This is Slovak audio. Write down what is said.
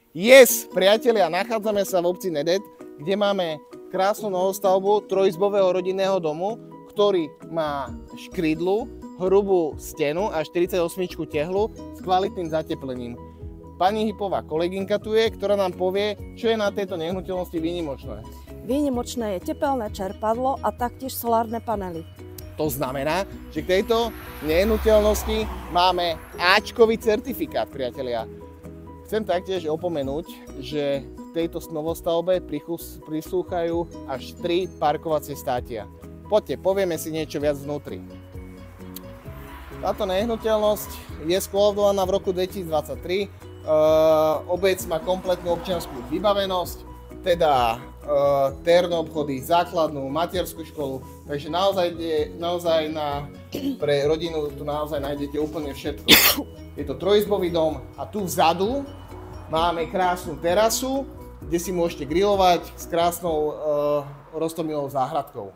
Yes, priatelia, nachádzame sa v obci Nedet, kde máme krásnu novostavbu trojizbového rodinného domu, ktorý má škrydlu, hrubú stenu a 48 tehlu s kvalitným zateplením. Pani Hypová kolegynka tu je, ktorá nám povie, čo je na tejto nehnuteľnosti výnimočné. Výnimočné je tepelné čerpadlo a taktiež solárne panely. To znamená, že k tejto nehnuteľnosti máme Ačkový certifikát, priatelia. Chcem taktiež opomenúť, že v tejto novostavbe prislúchajú až 3 parkovacie státia. Poďte, povieme si niečo viac vnútri. Táto nehnuteľnosť je skolabovaná v roku 2023. Obec má kompletnú občiansku vybavenosť, teda terné obchody, základnú, materskú školu, takže naozaj pre rodinu tu naozaj nájdete úplne všetko. Je to trojizbový dom a tu vzadu máme krásnu terasu, kde si môžete grilovať s krásnou roztomilou záhradkou.